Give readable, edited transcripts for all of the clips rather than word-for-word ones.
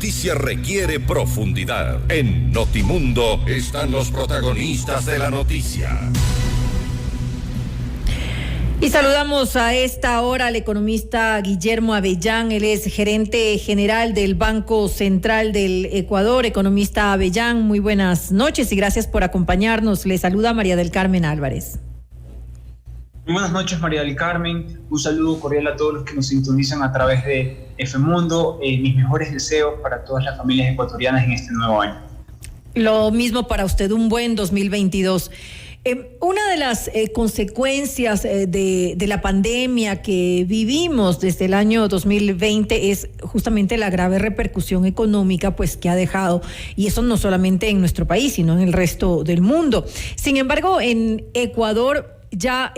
noticia requiere profundidad. En Notimundo están los protagonistas de la noticia. Y saludamos a esta hora al economista Guillermo Avellán. Él es gerente general del Banco Central del Ecuador. Economista Avellán, muy buenas noches y gracias por acompañarnos. Le saluda María del Carmen Álvarez. Muy buenas noches, María del Carmen. Un saludo cordial a todos los que nos sintonizan a través de F Mundo. Mis mejores deseos para todas las familias ecuatorianas en este nuevo año. Lo mismo para usted, un buen 2022. Una de las consecuencias de la pandemia que vivimos desde el año 2020 es justamente la grave repercusión económica pues que ha dejado, y eso no solamente en nuestro país, sino en el resto del mundo. Sin embargo, en Ecuador ya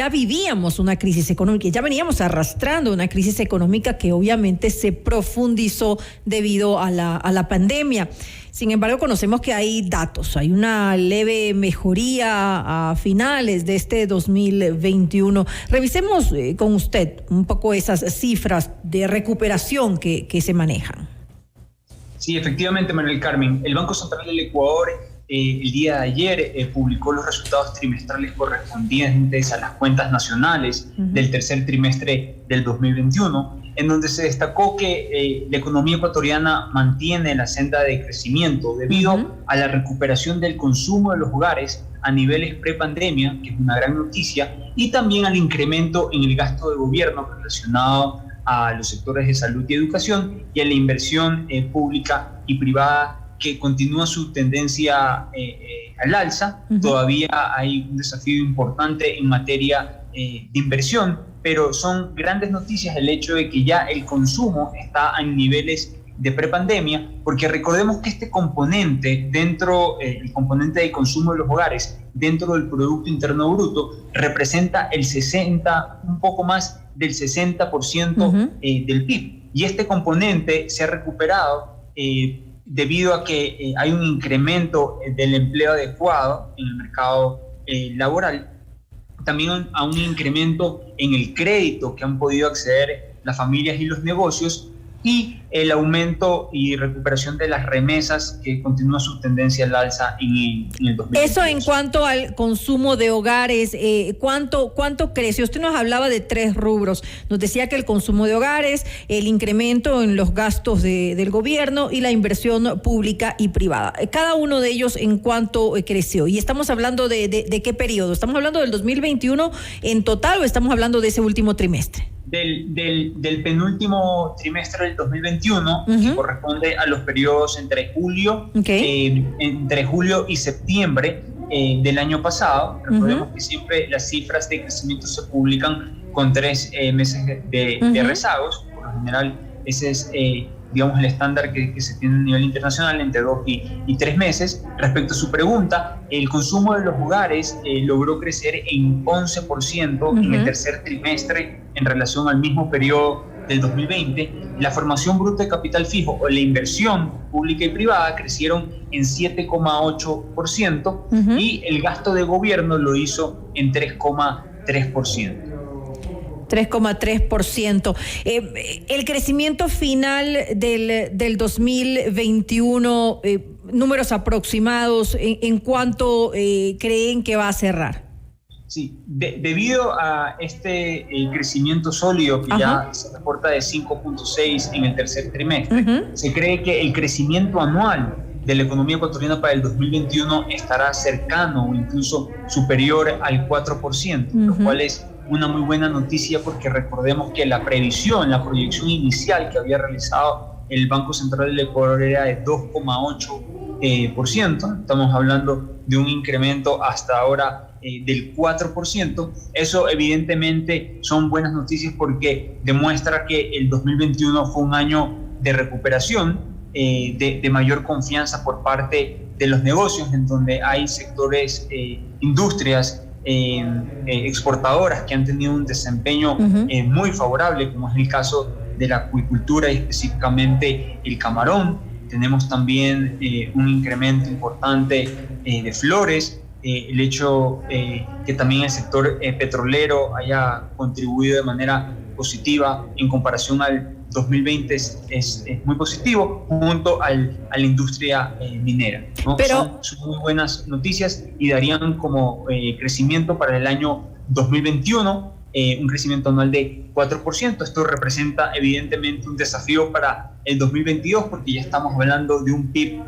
vivíamos una crisis económica, ya veníamos arrastrando una crisis económica que obviamente se profundizó debido a la pandemia. Sin embargo, conocemos que hay datos, hay una leve mejoría a finales de este 2021. Revisemos con usted un poco esas cifras de recuperación que se manejan. Sí, efectivamente, Manuel Carmen. El Banco Central del Ecuador el día de ayer publicó los resultados trimestrales correspondientes a las cuentas nacionales del tercer trimestre del 2021, en donde se destacó que la economía ecuatoriana mantiene la senda de crecimiento debido a la recuperación del consumo de los hogares a niveles prepandemia, que es una gran noticia, y también al incremento en el gasto de gobierno relacionado a los sectores de salud y educación y a la inversión pública y privada, que continúa su tendencia al alza. Todavía hay un desafío importante en materia de inversión, pero son grandes noticias el hecho de que ya el consumo está en niveles de prepandemia, porque recordemos que este componente el componente de consumo de los hogares dentro del Producto Interno Bruto representa un poco más del 60% del PIB, y este componente se ha recuperado debido a que hay un incremento del empleo adecuado en el mercado laboral, también a un incremento en el crédito que han podido acceder las familias y los negocios, y el aumento y recuperación de las remesas, que continúa su tendencia al alza en el 2022. Eso en cuanto al consumo de hogares, ¿cuánto creció? Usted nos hablaba de 3 rubros. Nos decía que el consumo de hogares, el incremento en los gastos del gobierno y la inversión pública y privada. Cada uno de ellos, ¿en cuánto creció? Y estamos hablando de ¿qué periodo? ¿Estamos hablando del 2021 en total o estamos hablando de ese último trimestre? Del penúltimo trimestre del 2021, que corresponde a los periodos entre julio y septiembre del año pasado. Recordemos que siempre las cifras de crecimiento se publican con 3 meses de rezagos. Por lo general, ese es digamos el estándar que se tiene a nivel internacional, entre 2 y 3 meses. Respecto a su pregunta, el consumo de los hogares logró crecer en 11% en el tercer trimestre en relación al mismo periodo del 2020. La formación bruta de capital fijo o la inversión pública y privada crecieron en 7,8% y el gasto de gobierno lo hizo en 3,3%. 3,3%. El crecimiento final del 2021, números aproximados, ¿en cuánto creen que va a cerrar? Sí, debido a este crecimiento sólido que ya se reporta de 5,6 en el tercer trimestre, se cree que el crecimiento anual de la economía ecuatoriana para el 2021 estará cercano o incluso superior al 4%, lo cual es una muy buena noticia, porque recordemos que la proyección inicial que había realizado el Banco Central del Ecuador era de 2,8%. Estamos hablando de un incremento hasta ahora del 4%. Eso evidentemente son buenas noticias, porque demuestra que el 2021 fue un año de recuperación, de mayor confianza por parte de los negocios, en donde hay sectores, industrias exportadoras que han tenido un desempeño muy favorable, como es el caso de la acuicultura y específicamente el camarón. Tenemos también un incremento importante de flores, el hecho que también el sector petrolero haya contribuido de manera positiva en comparación al 2020 es muy positivo, junto a la industria minera, ¿no? Pero son muy buenas noticias y darían como crecimiento para el año 2021 un crecimiento anual de 4%. Esto representa evidentemente un desafío para el 2022 porque ya estamos hablando de un PIB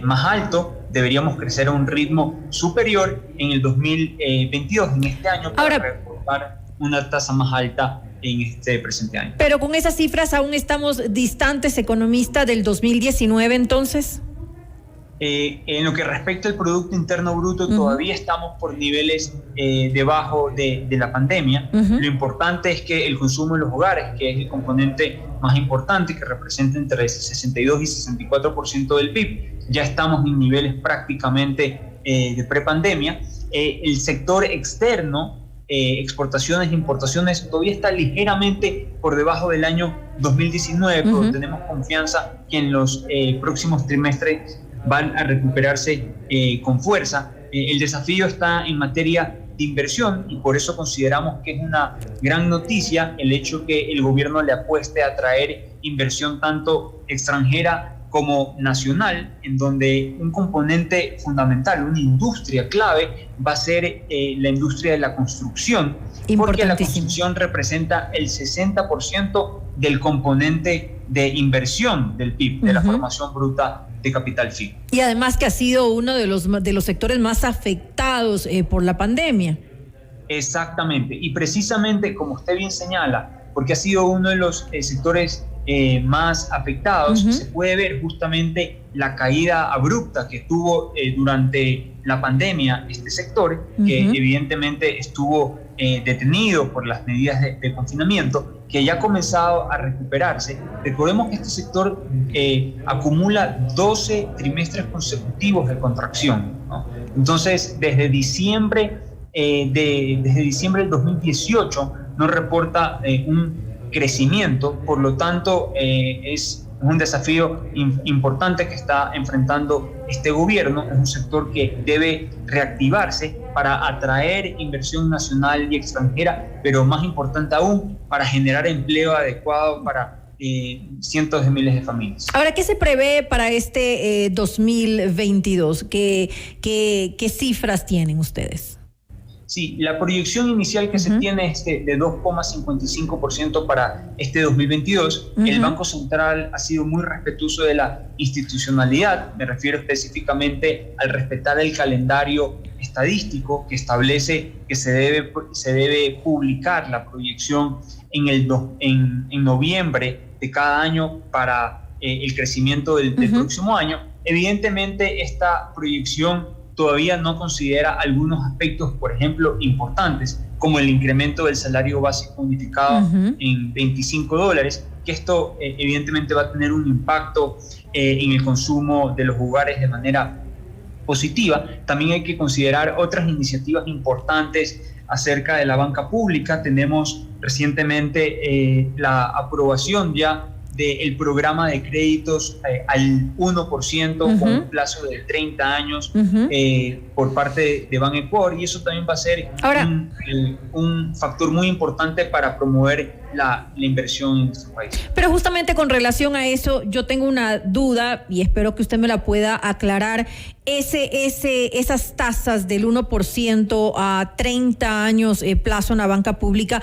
más alto. Deberíamos crecer a un ritmo superior en el 2022, en este año, para reportar una tasa más alta en este presente año. Pero con esas cifras aún estamos distantes, economista, del 2019, entonces. En lo que respecta al Producto Interno Bruto, todavía estamos por niveles debajo de la pandemia. Lo importante es que el consumo en los hogares, que es el componente más importante, que representa entre 62 y 64% del PIB, ya estamos en niveles prácticamente de prepandemia. El sector externo, exportaciones e importaciones, todavía está ligeramente por debajo del año 2019, pero tenemos confianza que en los próximos trimestres van a recuperarse con fuerza. El desafío está en materia de inversión y por eso consideramos que es una gran noticia el hecho que el gobierno le apueste a traer inversión tanto extranjera como nacional, en donde un componente fundamental, una industria clave, va a ser la industria de la construcción, porque la construcción representa el 60% del componente de inversión del PIB, de la formación bruta de capital fijo. Y además que ha sido uno de los sectores más afectados por la pandemia. Exactamente, y precisamente como usted bien señala, porque ha sido uno de los sectores más afectados, se puede ver justamente la caída abrupta que tuvo durante la pandemia este sector, que evidentemente estuvo detenido por las medidas de confinamiento, que ya ha comenzado a recuperarse. Recordemos que este sector acumula 12 trimestres consecutivos de contracción, ¿no? Entonces, desde diciembre del 2018 no reporta un crecimiento, por lo tanto es un desafío importante que está enfrentando este gobierno. Es un sector que debe reactivarse para atraer inversión nacional y extranjera, pero más importante aún, para generar empleo adecuado para cientos de miles de familias. Ahora, ¿qué se prevé para este 2022? ¿Qué cifras tienen ustedes? Sí, la proyección inicial que se tiene es de 2,55% para este 2022. El Banco Central ha sido muy respetuoso de la institucionalidad. Me refiero específicamente al respetar el calendario estadístico que establece que se debe publicar la proyección en noviembre de cada año para el crecimiento del próximo año. Evidentemente, esta proyección todavía no considera algunos aspectos, por ejemplo, importantes, como el incremento del salario básico unificado en $25, que esto evidentemente va a tener un impacto en el consumo de los hogares de manera positiva. También hay que considerar otras iniciativas importantes acerca de la banca pública. Tenemos recientemente la aprobación ya del programa de créditos al 1% con un plazo de 30 años por parte de Banecuador, y eso también va a ser un factor muy importante para promover la inversión en nuestro país. Pero justamente con relación a eso, yo tengo una duda y espero que usted me la pueda aclarar. Esas tasas del 1% a 30 años plazo en la banca pública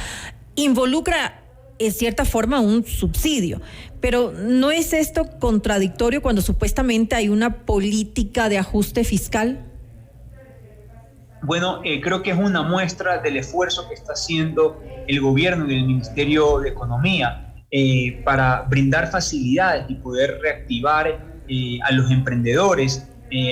involucra en cierta forma un subsidio, pero ¿no es esto contradictorio cuando supuestamente hay una política de ajuste fiscal? Bueno, creo que es una muestra del esfuerzo que está haciendo el gobierno y el Ministerio de Economía para brindar facilidades y poder reactivar a los emprendedores,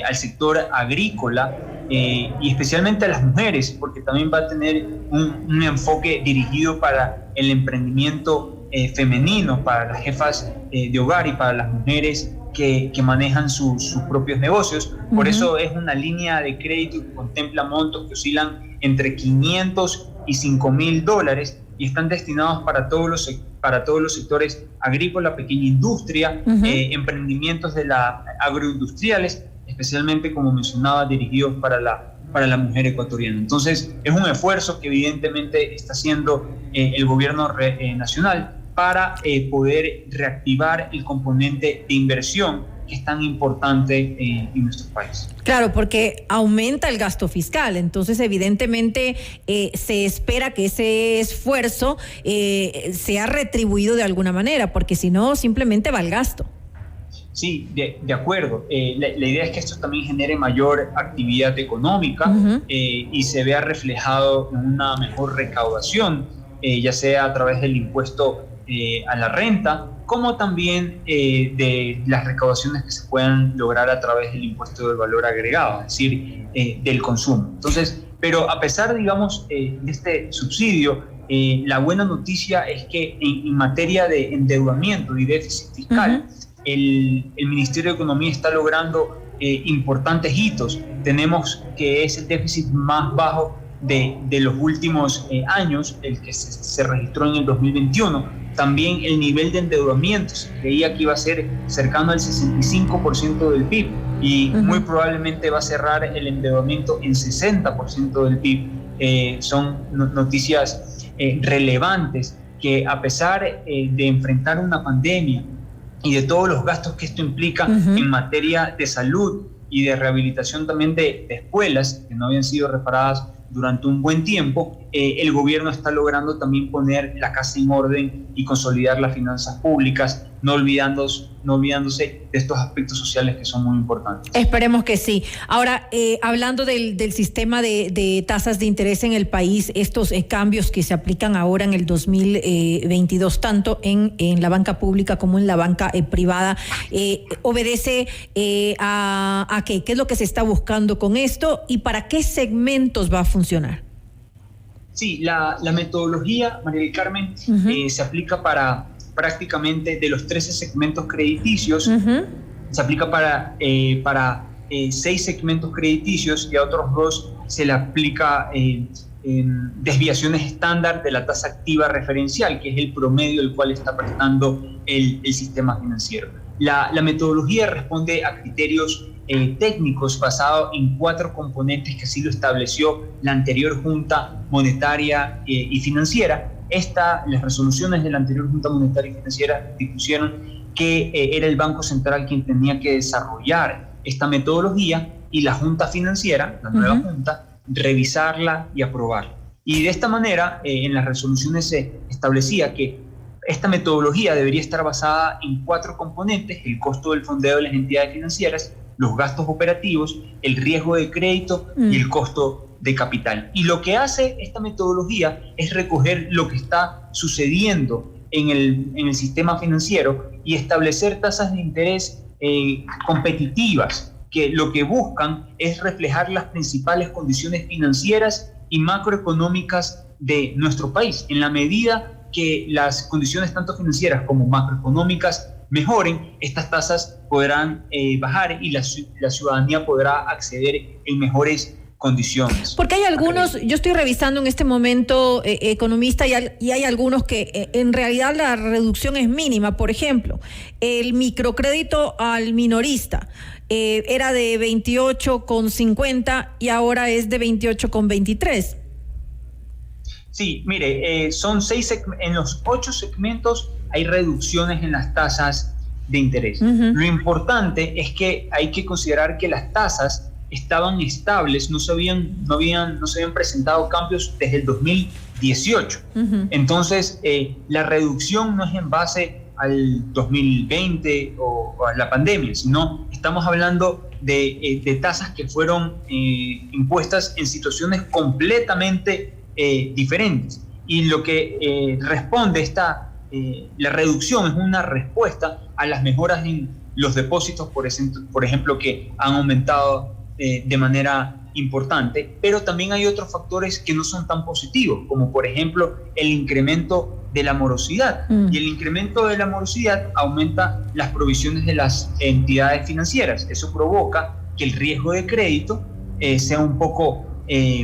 al sector agrícola y especialmente a las mujeres, porque también va a tener un enfoque dirigido para el emprendimiento femenino, para las jefas de hogar y para las mujeres que manejan sus propios negocios. Por eso es una línea de crédito que contempla montos que oscilan entre $500 y $5,000 y están destinados para todos los sectores agrícola, pequeña industria, emprendimientos de la agroindustriales, especialmente, como mencionaba, dirigidos para la mujer ecuatoriana. Entonces, es un esfuerzo que evidentemente está haciendo el gobierno nacional para poder reactivar el componente de inversión que es tan importante en nuestro país. Claro, porque aumenta el gasto fiscal, entonces evidentemente se espera que ese esfuerzo sea retribuido de alguna manera, porque si no simplemente va al gasto. Sí, de acuerdo. La idea es que esto también genere mayor actividad económica y se vea reflejado en una mejor recaudación, ya sea a través del impuesto a la renta, como también de las recaudaciones que se puedan lograr a través del impuesto del valor agregado, es decir, del consumo. Entonces, pero a pesar, digamos, de este subsidio, la buena noticia es que en materia de endeudamiento y déficit fiscal, el Ministerio de Economía está logrando importantes hitos. Tenemos que es el déficit más bajo de los últimos años, el que se registró en el 2021. También el nivel de endeudamiento se creía que iba a ser cercano al 65% del PIB y muy probablemente va a cerrar el endeudamiento en 60% del PIB. Son noticias relevantes que, a pesar de enfrentar una pandemia y de todos los gastos que esto implica en materia de salud y de rehabilitación también de escuelas que no habían sido reparadas durante un buen tiempo, el gobierno está logrando también poner la casa en orden y consolidar las finanzas públicas, no olvidándose de estos aspectos sociales que son muy importantes. Esperemos que sí. Ahora, hablando del sistema de tasas de interés en el país, estos cambios que se aplican ahora en el 2022, tanto en la banca pública como en la banca privada, ¿obedece a qué? ¿Qué es lo que se está buscando con esto y para qué segmentos va a funcionar? Sí, la metodología, María del Carmen, se aplica para prácticamente de los 13 segmentos crediticios, se aplica para 6 segmentos crediticios y a otros 2 se le aplica desviaciones estándar de la tasa activa referencial, que es el promedio del cual está prestando el sistema financiero. La metodología responde a criterios técnicos basados en 4 componentes que así lo estableció la anterior Junta Monetaria y Financiera. Las resoluciones de la anterior Junta Monetaria y Financiera dispusieron que era el Banco Central quien tenía que desarrollar esta metodología y la Junta Financiera, la nueva Junta, revisarla y aprobarla. Y de esta manera, en las resoluciones se establecía que esta metodología debería estar basada en 4 componentes: el costo del fondeo de las entidades financieras, los gastos operativos, el riesgo de crédito y el costo de capital. Y lo que hace esta metodología es recoger lo que está sucediendo en el sistema financiero y establecer tasas de interés competitivas, que lo que buscan es reflejar las principales condiciones financieras y macroeconómicas de nuestro país. En la medida que las condiciones tanto financieras como macroeconómicas mejoren, estas tasas podrán bajar y la ciudadanía podrá acceder en mejores condiciones. Porque hay algunos, yo estoy revisando en este momento, economista, y hay algunos que en realidad la reducción es mínima. Por ejemplo, el microcrédito al minorista era de 28,50 y ahora es de 28,23. Sí, mire, son 6 en los 8 segmentos hay reducciones en las tasas de interés. Lo importante es que hay que considerar que las tasas estaban estables, no se habían presentado cambios desde el 2018. Entonces, la reducción no es en base al 2020 o a la pandemia, sino estamos hablando de tasas que fueron impuestas en situaciones completamente diferentes. Y lo que responde la reducción es una respuesta a las mejoras en los depósitos, por ejemplo, que han aumentado de manera importante, pero también hay otros factores que no son tan positivos, como por ejemplo el incremento de la morosidad. Y el incremento de la morosidad aumenta las provisiones de las entidades financieras. Eso provoca que el riesgo de crédito sea un poco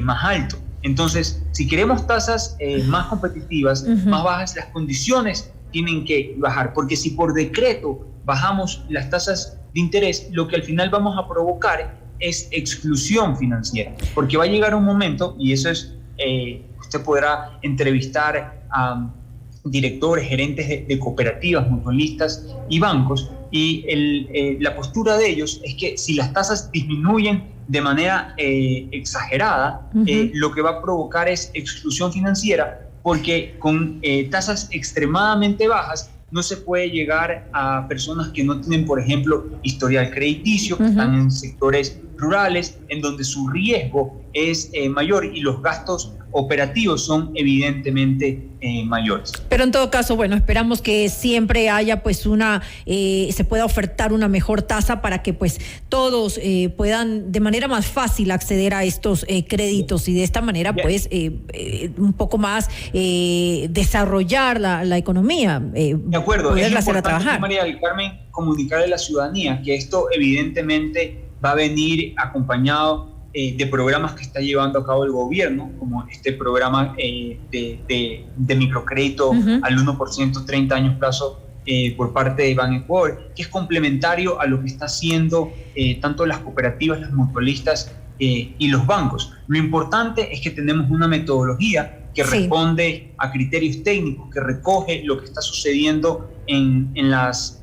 más alto. Entonces, si queremos tasas más competitivas, más bajas, las condiciones tienen que bajar, porque si por decreto bajamos las tasas de interés, lo que al final vamos a provocar es exclusión financiera, porque va a llegar un momento, y eso es, usted podrá entrevistar a directores, gerentes de cooperativas, mutualistas y bancos, y la postura de ellos es que si las tasas disminuyen de manera exagerada, lo que va a provocar es exclusión financiera, porque con tasas extremadamente bajas no se puede llegar a personas que no tienen, por ejemplo, historial crediticio, que están en sectores rurales, en donde su riesgo es mayor y los gastos operativos son evidentemente mayores. Pero en todo caso, bueno, esperamos que siempre haya pues se pueda ofertar una mejor tasa para que pues todos puedan de manera más fácil acceder a estos créditos y de esta manera pues un poco más desarrollar la economía. De acuerdo, es hacer a trabajar. María del Carmen, comunicarle a la ciudadanía que esto evidentemente va a venir acompañado de programas que está llevando a cabo el gobierno, como este programa de microcrédito al 1%, 30 años plazo por parte de Banecuador, que es complementario a lo que está haciendo tanto las cooperativas, las mutualistas y los bancos. Lo importante es que tenemos una metodología que responde a criterios técnicos, que recoge lo que está sucediendo en las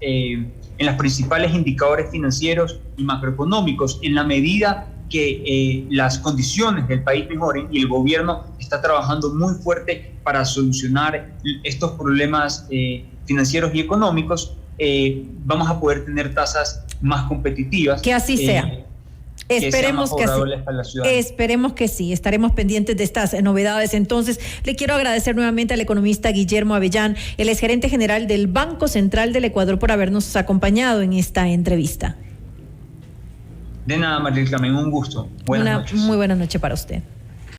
principales indicadores financieros y macroeconómicos, en la medida que las condiciones del país mejoren, y el gobierno está trabajando muy fuerte para solucionar estos problemas financieros y económicos, vamos a poder tener tasas más competitivas. Que así sea. Esperemos que sí, estaremos pendientes de estas novedades. Entonces, le quiero agradecer nuevamente al economista Guillermo Avellán, el exgerente general del Banco Central del Ecuador, por habernos acompañado en esta entrevista. De nada, María del Carmen, un gusto. Buenas noches. Muy buena noche para usted.